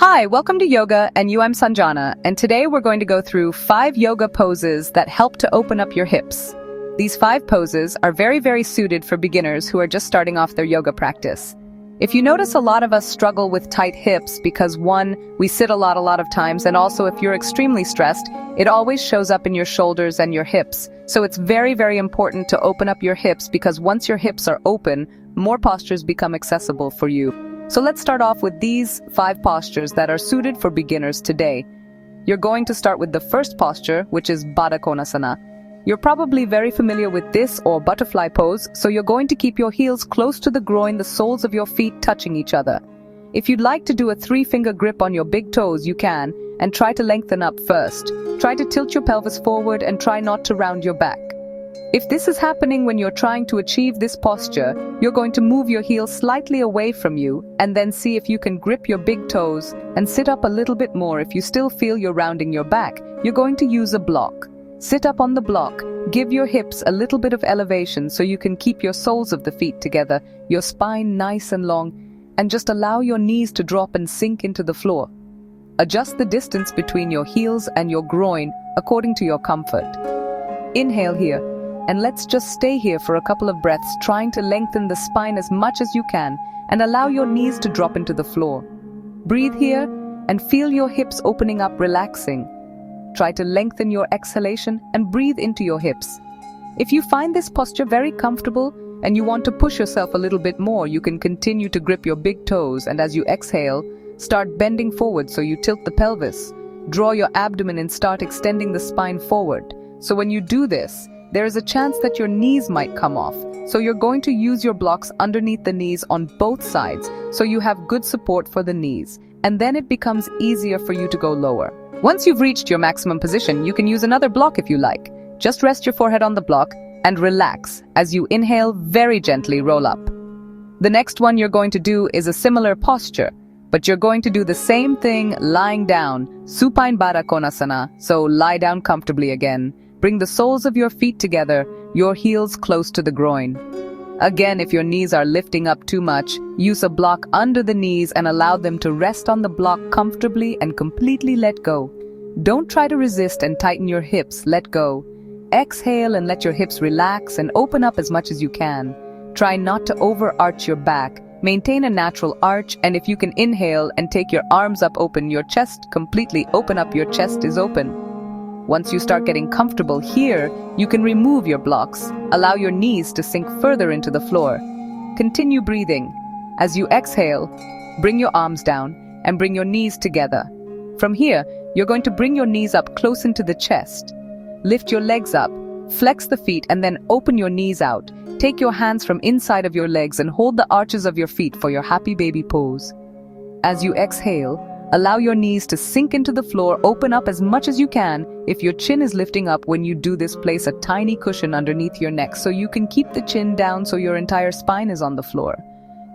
Hi, welcome to Yoga and I'm Sanjana, and today we're going to go through 5 yoga poses that help to open up your hips. These 5 poses are very suited for beginners who are just starting off their yoga practice. If you notice, a lot of us struggle with tight hips because 1, we sit a lot of times, and also if you're extremely stressed, it always shows up in your shoulders and your hips. So it's very important to open up your hips, because once your hips are open, more postures become accessible for you. So let's start off with these 5 postures that are suited for beginners today. You're going to start with the first posture, which is Baddha Konasana. You're probably very familiar with this or butterfly pose, so you're going to keep your heels close to the groin, the soles of your feet touching each other. If you'd like to do a 3-finger grip on your big toes, you can, and try to lengthen up first. Try to tilt your pelvis forward and try not to round your back. If this is happening when you're trying to achieve this posture, you're going to move your heels slightly away from you and then see if you can grip your big toes and sit up a little bit more. If you still feel you're rounding your back, you're going to use a block. Sit up on the block, give your hips a little bit of elevation so you can keep your soles of the feet together, your spine nice and long, and just allow your knees to drop and sink into the floor. Adjust the distance between your heels and your groin according to your comfort. Inhale here. And let's just stay here for a couple of breaths, trying to lengthen the spine as much as you can and allow your knees to drop into the floor. Breathe here and feel your hips opening up, relaxing. Try to lengthen your exhalation and breathe into your hips. If you find this posture very comfortable and you want to push yourself a little bit more, you can continue to grip your big toes, and as you exhale, start bending forward so you tilt the pelvis. Draw your abdomen and start extending the spine forward. So when you do this, there is a chance that your knees might come off, so you're going to use your blocks underneath the knees on both sides so you have good support for the knees, and then it becomes easier for you to go lower. Once you've reached your maximum position, you can use another block if you like. Just rest your forehead on the block and relax. As you inhale, very gently roll up. The next one you're going to do is a similar posture, but you're going to do the same thing lying down, Supine Baddha Konasana, so lie down comfortably again. Bring the soles of your feet together, your heels close to the groin. Again, if your knees are lifting up too much, use a block under the knees and allow them to rest on the block comfortably and completely let go. Don't try to resist and tighten your hips, let go. Exhale and let your hips relax and open up as much as you can. Try not to overarch your back. Maintain a natural arch, and if you can inhale and take your arms up, open your chest completely, open up, your chest is open. Once you start getting comfortable here, you can remove your blocks. Allow your knees to sink further into the floor. Continue breathing. As you exhale, bring your arms down and bring your knees together. From here, you're going to bring your knees up close into the chest. Lift your legs up, flex the feet, and then open your knees out. Take your hands from inside of your legs and hold the arches of your feet for your happy baby pose. As you exhale, allow your knees to sink into the floor, open up as much as you can. If your chin is lifting up when you do this, place a tiny cushion underneath your neck so you can keep the chin down so your entire spine is on the floor.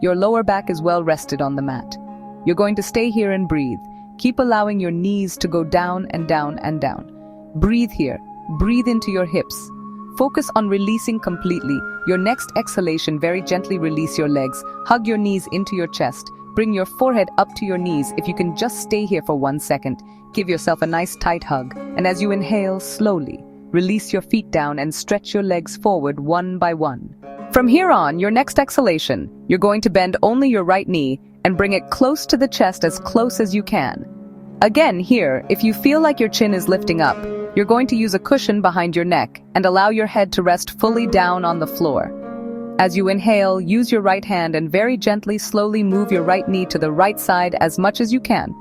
Your lower back is well rested on the mat. You're going to stay here and breathe. Keep allowing your knees to go down and down and down. Breathe here. Breathe into your hips. Focus on releasing completely. Your next exhalation, very gently release your legs. Hug your knees into your chest. Bring your forehead up to your knees. If you can just stay here for 1 second, give yourself a nice tight hug. And as you inhale, slowly release your feet down and stretch your legs forward one by one. From here on, your next exhalation, you're going to bend only your right knee and bring it close to the chest, as close as you can. Again, here, if you feel like your chin is lifting up, you're going to use a cushion behind your neck and allow your head to rest fully down on the floor. As you inhale, use your right hand and very gently, slowly move your right knee to the right side as much as you can.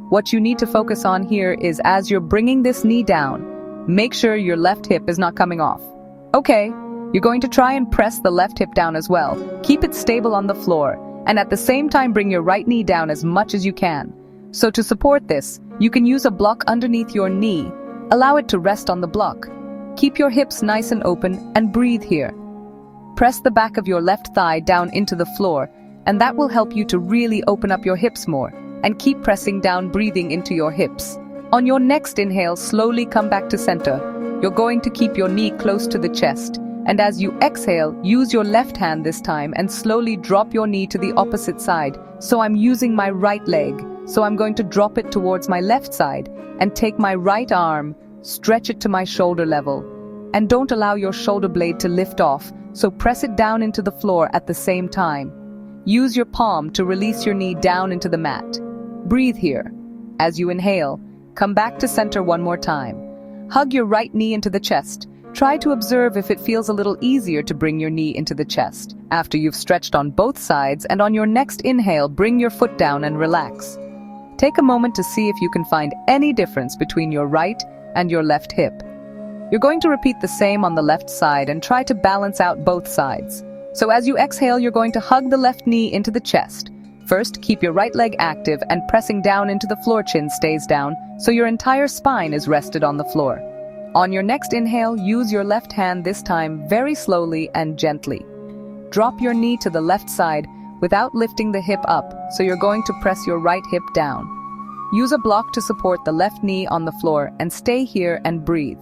What you need to focus on here is, as you're bringing this knee down, make sure your left hip is not coming off. Okay, you're going to try and press the left hip down as well. Keep it stable on the floor, and at the same time bring your right knee down as much as you can. So to support this, you can use a block underneath your knee. Allow it to rest on the block. Keep your hips nice and open and breathe here. Press the back of your left thigh down into the floor, and that will help you to really open up your hips more. And keep pressing down, breathing into your hips. On your next inhale, slowly come back to center. You're going to keep your knee close to the chest. And as you exhale, use your left hand this time and slowly drop your knee to the opposite side. So I'm using my right leg. So I'm going to drop it towards my left side and take my right arm, stretch it to my shoulder level. And don't allow your shoulder blade to lift off, so press it down into the floor at the same time. Use your palm to release your knee down into the mat. Breathe here. As you inhale, come back to center one more time. Hug your right knee into the chest. Try to observe if it feels a little easier to bring your knee into the chest. After you've stretched on both sides, and on your next inhale, bring your foot down and relax. Take a moment to see if you can find any difference between your right and your left hip. You're going to repeat the same on the left side and try to balance out both sides. So as you exhale, you're going to hug the left knee into the chest. First, keep your right leg active and pressing down into the floor. Chin stays down, so your entire spine is rested on the floor. On your next inhale, use your left hand, this time very slowly and gently. Drop your knee to the left side without lifting the hip up, so you're going to press your right hip down. Use a block to support the left knee on the floor and stay here and breathe.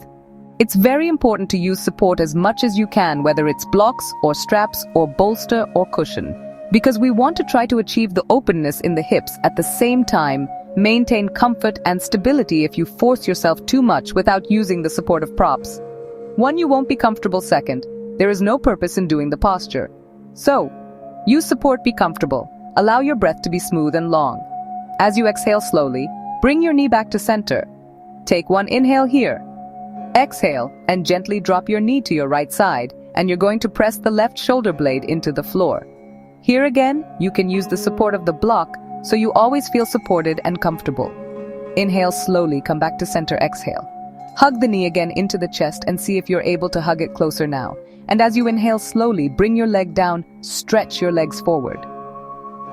It's very important to use support as much as you can, whether it's blocks or straps or bolster or cushion, because we want to try to achieve the openness in the hips at the same time. Maintain comfort and stability if you force yourself too much without using the supportive props. One, you won't be comfortable. Second, there is no purpose in doing the posture. So, use support, be comfortable. Allow your breath to be smooth and long. As you exhale slowly, bring your knee back to center. Take one inhale here. Exhale and gently drop your knee to your right side, and you're going to press the left shoulder blade into the floor. Here again, you can use the support of the block so you always feel supported and comfortable. Inhale slowly, come back to center, exhale. Hug the knee again into the chest and see if you're able to hug it closer now. And as you inhale slowly, bring your leg down, stretch your legs forward.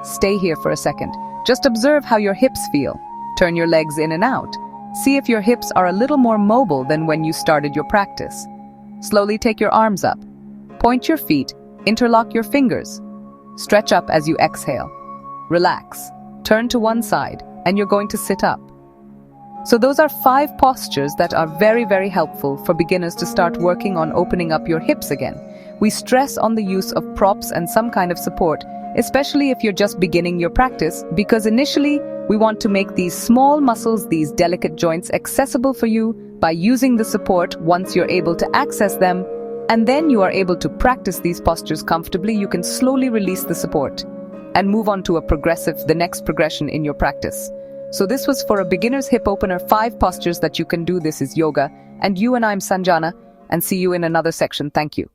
Stay here for a second. Just observe how your hips feel. Turn your legs in and out. See if your hips are a little more mobile than when you started your practice. Slowly take your arms up. Point your feet, interlock your fingers. Stretch up as you exhale. Relax. Turn to one side, and you're going to sit up. So those are 5 postures that are very, very helpful for beginners to start working on opening up your hips again. We stress on the use of props and some kind of support, especially if you're just beginning your practice, because initially we want to make these small muscles, these delicate joints, accessible for you by using the support. Once you're able to access them, and then you are able to practice these postures comfortably, you can slowly release the support and move on to the next progression in your practice. So this was for a beginner's hip opener, 5 postures that you can do. This is yoga, and I'm Sanjana, and see you in another section. Thank you.